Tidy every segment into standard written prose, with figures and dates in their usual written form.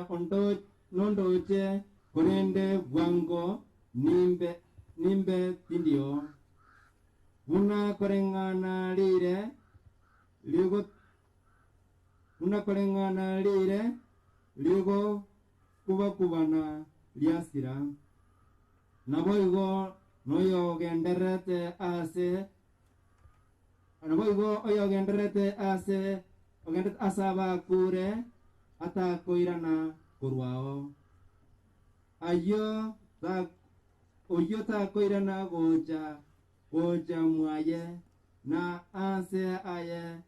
ondo nondoche korende bwango nimbe tindio una korengana lire ligo kubana liasira naboigo noyogenderete ase ogendet asaba kure atakoirana kurwao oyo takoirana goja mwaye na ase aye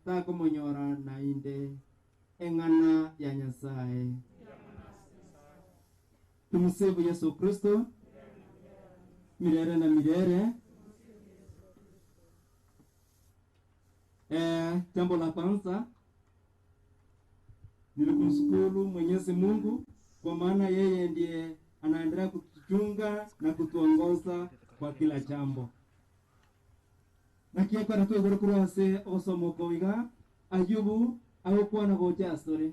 takomonyora nainde engana ya Nyasaye. Tumsifu Yesu Kristo milele na milele. Jambo la kwanza nilikumshukuru Mwenyezi Mungu kwa maana yeye ndiye anaendelea kutuchunga na kutuongoza kwa kila jambo. Na kia kwa ratu iguru kurose osomo wiga Ayubu agokuwa na gocha asore.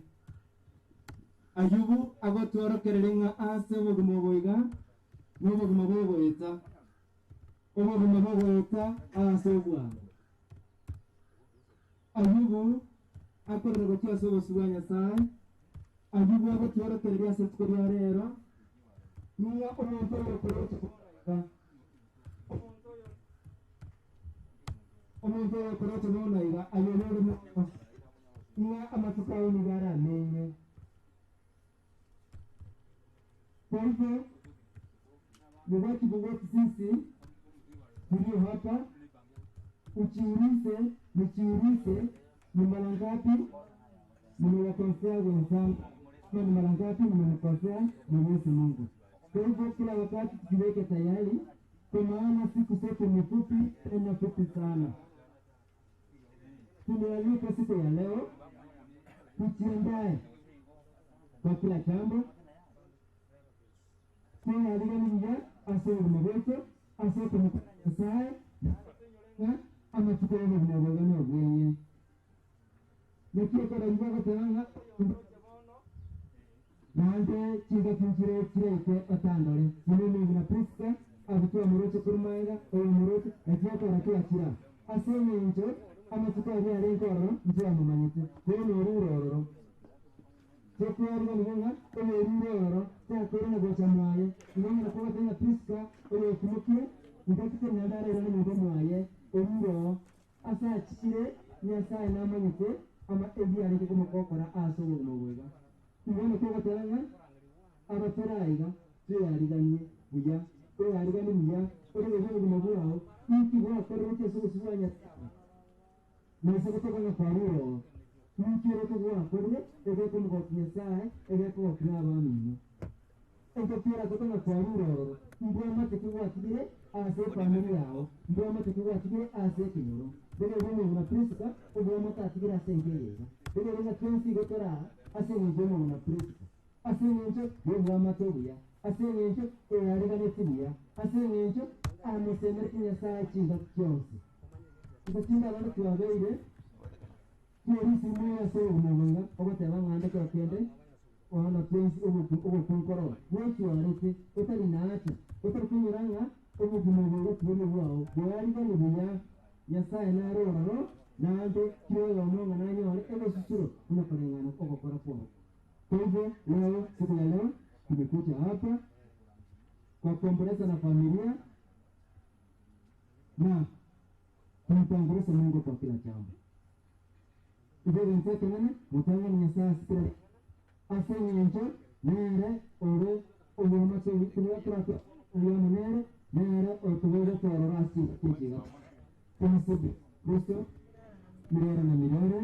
Ayubu agotworokererenga ase obugumo boiga n'obugumo bogoeta. Obugumo bogoeta ase obwango. Ayubu akorera gocha ase obusuwa Nyasaye. Ayubu agotworokereria ase tukoria rero. Niga omuntu oyokorota omuntu oyokorota bonaiga ayonore mo niga amatukayo nigara amenye. Kwa hivyo nibaki bogoti sisi tulio hapa nichiulize ni mara ngapi nimewakosea wenzangu na ni mara ngapi nimemkosea Mwenyezi Mungu. Kwa hivyo kila wakati tujiweke tayari kwa maana siku zetu ni fupi tena fupi sana. Tumealika siku ya leo tujiandae kwa kila jambo. Kwa aligania asema mwetu asema Nyasaye ama tukao na mwanadamu wenyewe. Nikiwa kwa ndugu tena nande chiga kinchire kireke atandole mimi na Priska abutua muroche kurmaira o muroche atia kwa rakia kira aseme njo ama tukao ya lengoro ndio amamanyite kono ruroro tekwa ngona kono ruroro takora na gocha mwaye ngona kwa tena Priska o kumukie ndakite ndare ro mu mwaye omuro asa chire Nyasaye na manyite ama ebi ari kumukokora aso mu bwega ngone kwa tena abataraiga tuyariganye buya tuyariganye buya uri mu bwao iki bwa korete susuanya nasa kutoka na faruro nikiro kwa korete ege kumukoknya sai ege kwa kraba mimi ege pira kutoka na faruro ndio mate kwa kidire ase familia yao ndio mate kwa kidire ase kinoro bele bomo na Priska ndio mate akidira sengeyeza bele na kensi gotora ase ndio na Priska ase ndio ndio mate buya ase ndio yariganye tibuya ase ndio amesemera Nyasaye chinga kyonse ndatinda bana tuwabeire kirisi mwe ase umubanga oboteba ngande kwa kende wana prince obu kunkoro wote warete utali naata utali kunyuranga obu kumubanga tubone bwao bwariganye buya Nyasaye na roro nande kiyo omonga nanyore ego susuro unakorengana okokora kwa. Kwa hivyo leo siku ya leo tumekuja hapa kwa kuomboleza na familia na kumtanguliza Mungu kwa kila jambo. Hivyo nitaka nani mtanga Nyasaye sikira aseme njo nere ore oboma se wikira trata uyana nere otuweza tororasi kijiga. Tumsibu Kristo milele na milele.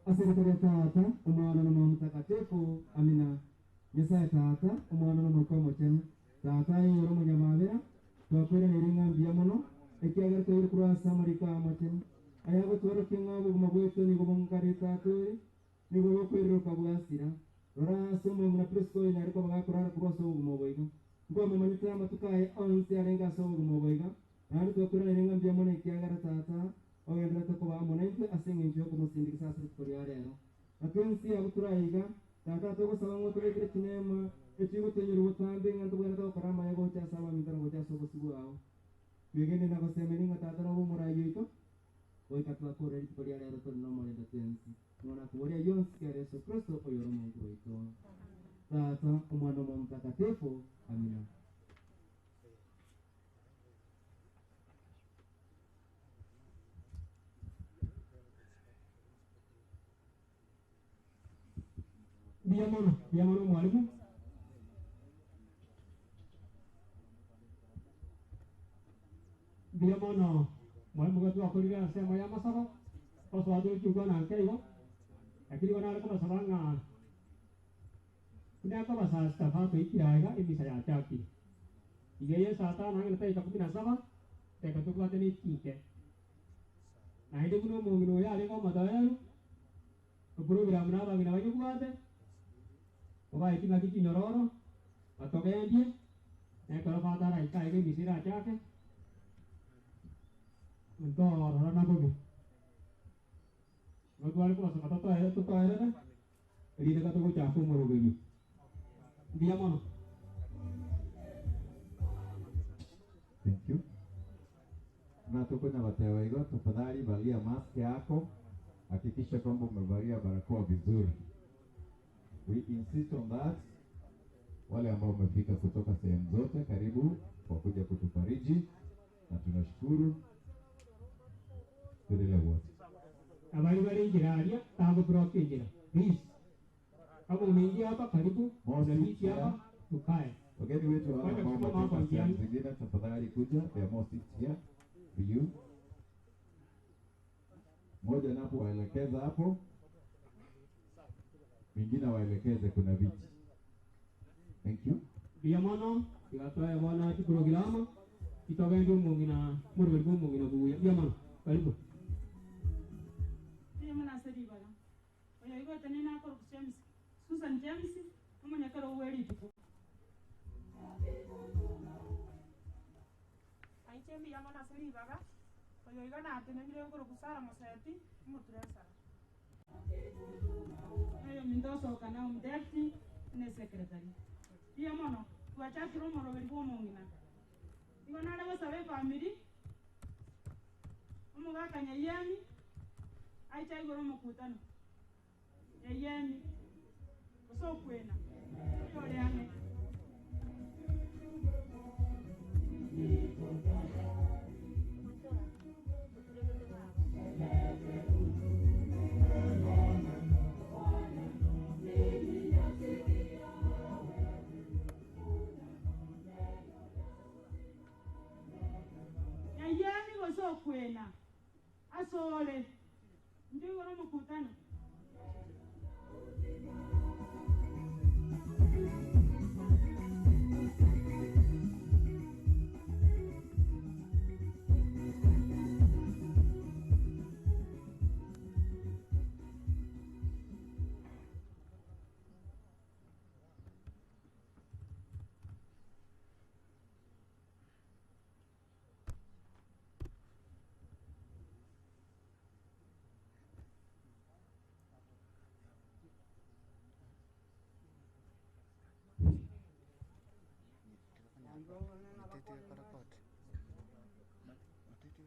Asante Tata, Umwana na Mtakatifu. Amina. Nyasaye Tata, Umwana na Mwokozi tena. Tata yoro munyamabera, twakwera niringa mbiyamono, ekiagera tayiri kurasa marika amatene. Ayago twara kingabu mabweto ni gobongari taturi, ni gobokwero kabwasira. Rora somo na Prisko ina riko bagakurara kuroso gumoboiga. Ngo memanyita matukae onse arenga so gumoboiga. Nari twakwera niringa mbiyamono ekiagera Tata. Ogendera ko ba monente asinge njo ko musindiki sasa tutorial rero akensi abuturayiga tata togosaba ngo turekere kinema ekigo tenyura ubutambe nganto bwana to karama yago cyasaba mitano ngo cyasobo sibuaho bigende nagosemeni nga tata no murayi ito oy katwa kore ito ya lero to no mo nda tensi nona kuboria yonsi ya Yesu Kristo oyoro Mungu ito tata umwana wa mtakatifu amina. Biamono mwalimu. Biamono mwalimu wetu akulira sema ya masaba. Kwa sababu juga na kaiwa. Lakini wana alikuwa sabanga. Kuna kwa basa stafa tu ikiaga ini saya chaki. Igaya sata nang letai tak pina saba. Teka tu kwa tani kike. Na hidup nu mungino ya aliko madaya. Program na bagi na bagi kuate. Oba iki lagi kinyororo. Atoke dia. Kalau fatara ika ini misira chake. Untuk orang apa ni? Kalau aku rasa kata tu air na. Jadi dekat tu cakap umur begini. Dia mana? Thank you. Na tuko na wateja wego, tafadhali valia mask yako. Hakikisha kwamba umevalia barakoa vizuri. We insist on that. Wale ambao umefika kutoka sehemu zote, karibu kwa kuja kutufariji na tunashukuru. Tuendelee wote. Habari njiraria, tangu broke njira. Please. Kama umeingia hapa karibu, mwananchi hapa tukae. Wageni wetu wale ambao wametoka sehemu zingine, tafadhali kuja. There are more seats here for you. Moja napo waelekeza hapo. Mingine waelekeze kuna viti. Thank you. Biamono, ikatoa bwana tu programa. Itawendu mungina, murwelbu mungina buya. Biamono, karibu. Biamono asedi bana. Oyo igo tanina ko James. Susan James, umanya karo weli tuko. Aiche biamono asedi baba. Oyo igo na atenengire ko kusara moseti, muturesa. Ayo mindoso kana umdeti ne secretary. Biamono, tuacha kiromo ro welbu mungina. Igo na lewa sabe family. Umuga kanya yemi. Aicha igoro mukutano. Yemi. So kwena. Yole ame. Yemi go so kwena. Asole. Ndio igoro mukutano.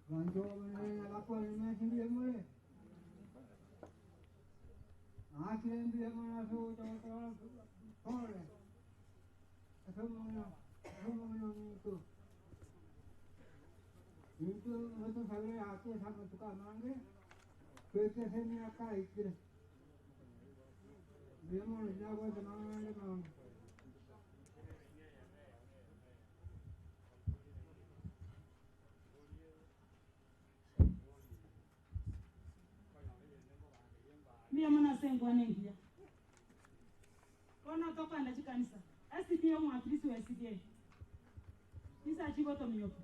Ganjo mana lapor ni sendiri mula. Akhirnya dia mana so jalan tol. Asal mana itu. Itu saya आके sama tukang मांगे. पैसे से नहीं आता इधर. dia mana jago zaman ni mana. Biamono asengwa nengia. Kona toka ndachi kanisa. Asikia mwa Kristo asikie. Isa chigo to miyopo.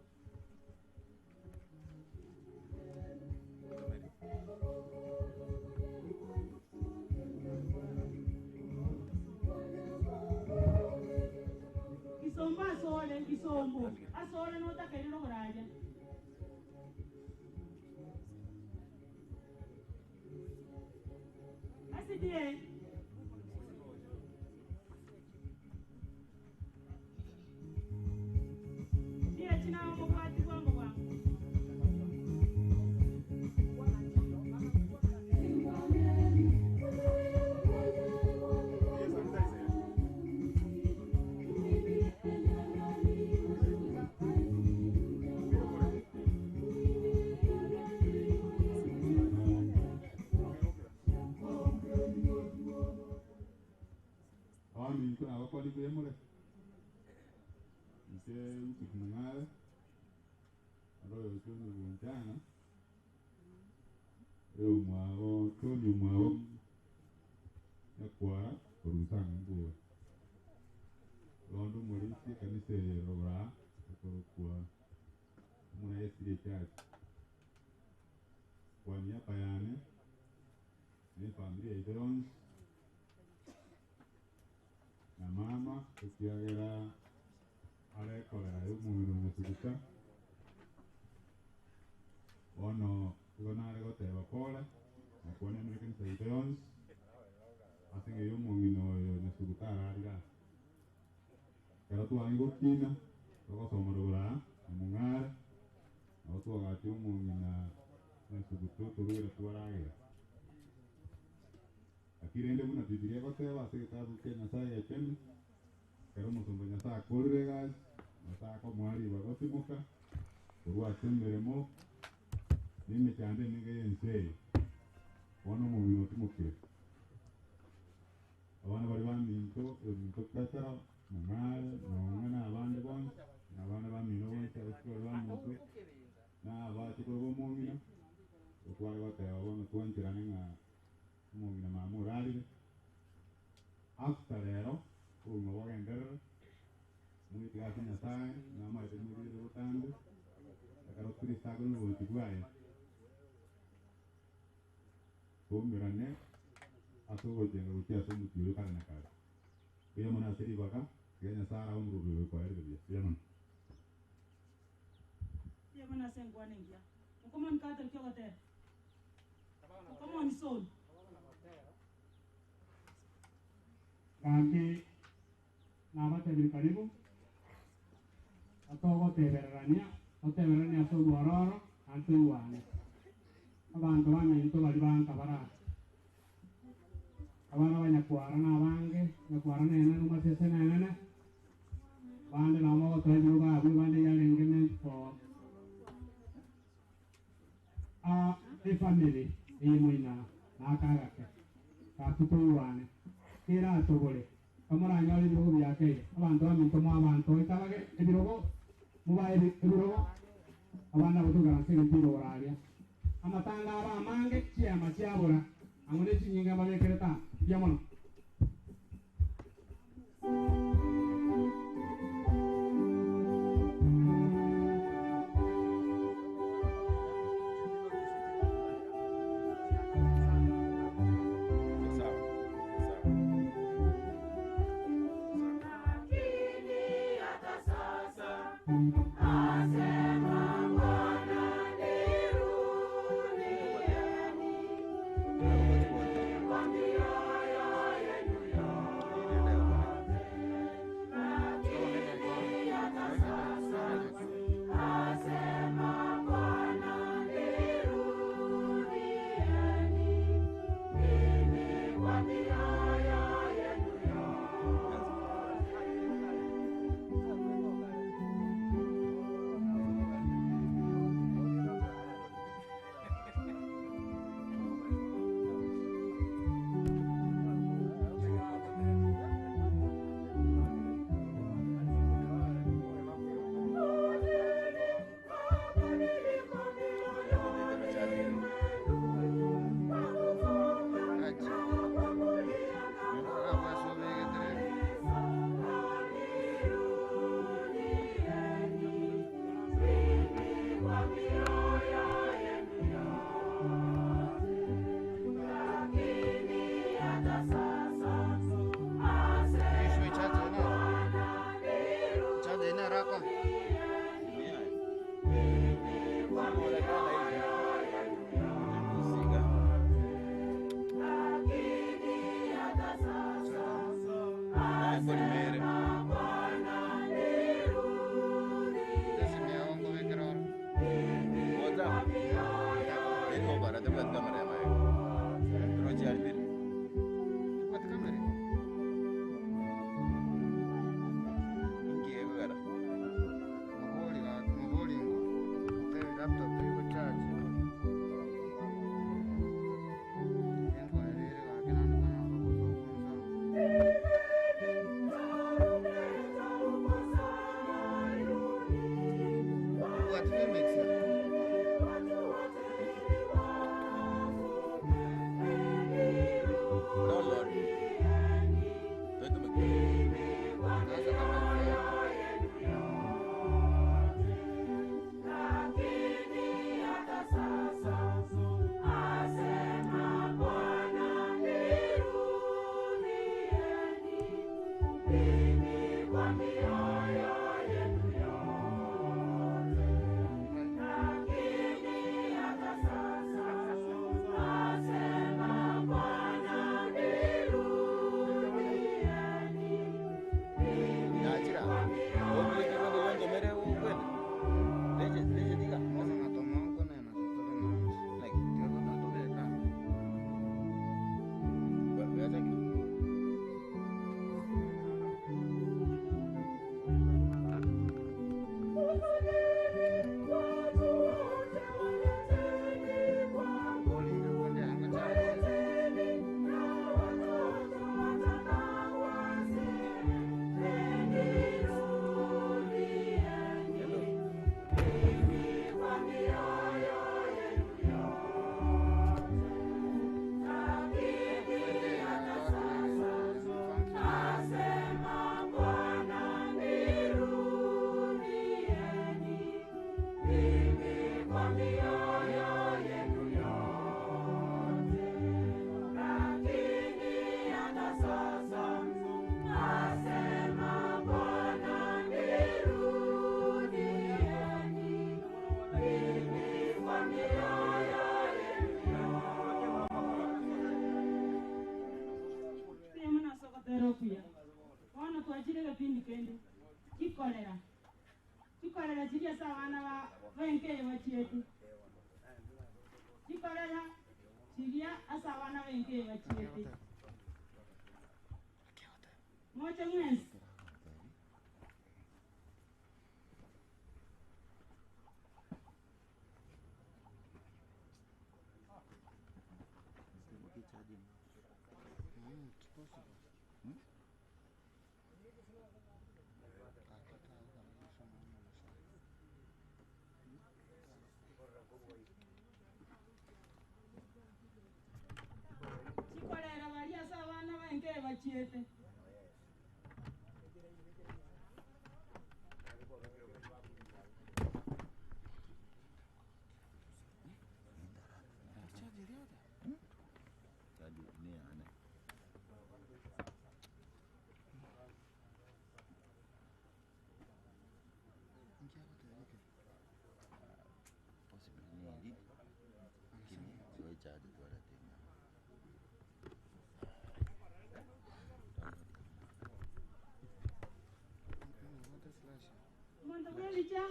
Kisomba asole, kisombo. Asole no takelilo kuraja. Asidi Yeah. Yeah, china mo kwati wangu wangu. Ni kuna wakati bemule. Ise ukikunangala. Aro yochoni mchana. Mwao toni mwao. Ya kwara kurusanga nguo. Londo morisi kanise rogra kwa muna yesiri church. Kwa nia payane. Ni familia Idons. Na mama ukiagera ale kolera y'umuntu musikuta ono gonare goteba pole akone muri kanisa Idons asinge y'umuntu no nasikuta ararira kero tuangi gokina tugosoma rubura amungara aho twagati y'umuntu na nasikuta turira twaragira akirende buna Biblia goteba asigitabu kenya saya yacheni kero musumba nyasa korire guys nyasa ko mwari bagotimoka urwa temberemo nime cyande nige yense wono mu bintu timukire abana bari baminto katara mumara n'umwana abandi bonse n'abana bamino bonse abakuru bamuntu na abati ko bomumina utware bataya bono twantirane nka mumina mamurari after lero uno wagendera muy gracias a sai na mai de muy de rotando akaro kristago no voltiguaye mirane atogo jenga ukia somu tiyo kana nakara kaya mana seri baka kaya sara umru biwe kwa erbe yaman Yamana sengwa nengia. Ukoman katel kyogote. Ukoman soul. Kaki nama tebiri karibu atau teberania so guaroro antu wane abantu bane into bali banka bara abana banyakwara nabange nyakwara nene numa sese nene bande namo tebiru ba abu bande yalengene for a family muina nakagake kakutu wane kira tobole kamara nyali birogo byake abantu baminto mu abantu itabage ebirogo mubaye ebirogo abana batugara sege biro oralia amatanga aba amange chiama chiabora angone chinyinga babekereta byamono Yeah. Mungu ni mere. Sasa miongo wekero. What's up? Eko bara debat kamera mai. Roji albir. Debat kamera. Kiego gara. Mugoli ngo. Tell laptop you charge. Chikolera chiria sawana wa wenke wa chieti. Chikolera chiria asawana wenke wa chieti. Moja mwezi. Chikolera varia sawana wenke wa chieti. Manda kweli cha?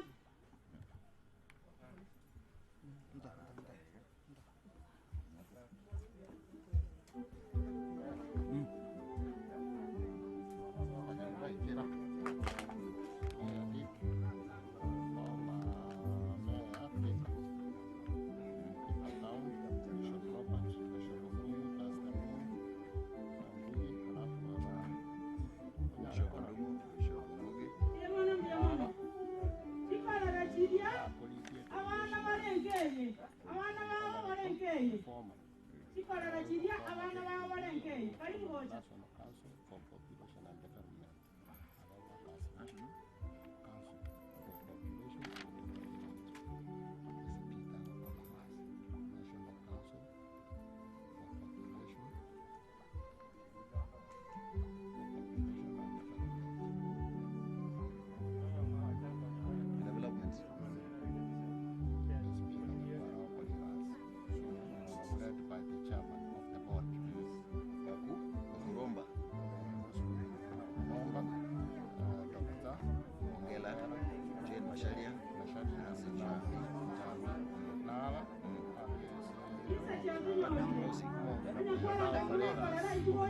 Chikolera chiria abana ba warenke. Karibu hoja.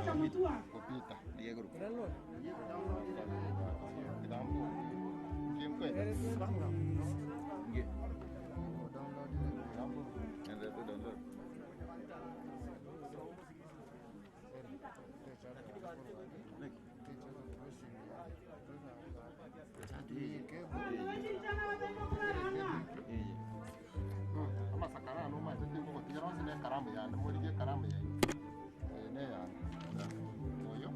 Wacha mutua. Kupita dia guru. Kitambo. Game kwe. Nge. Kitambo. Nende tu download. Ama sakara no ma tete ko tijaro sine karamba ya mo dige karamba ya ne ya moyo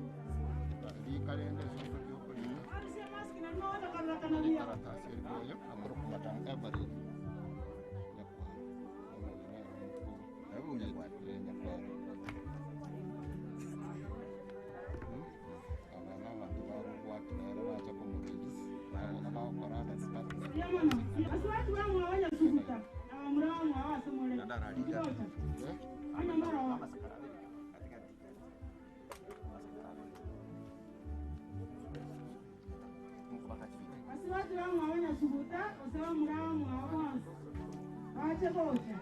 di kalende so ko yo ko ni karata sir moyo amro ko batang every aku nya buat nya buat ana na tu baru buat na ra cha ko mo na na parada start Ya mano, aswatu wangu hawaja subuta. Na wamra wangu hawasa mole. Ana mara wa. Aswatu wangu hawaja subuta, kwa sababu mra wangu hawasa. Waache bocha.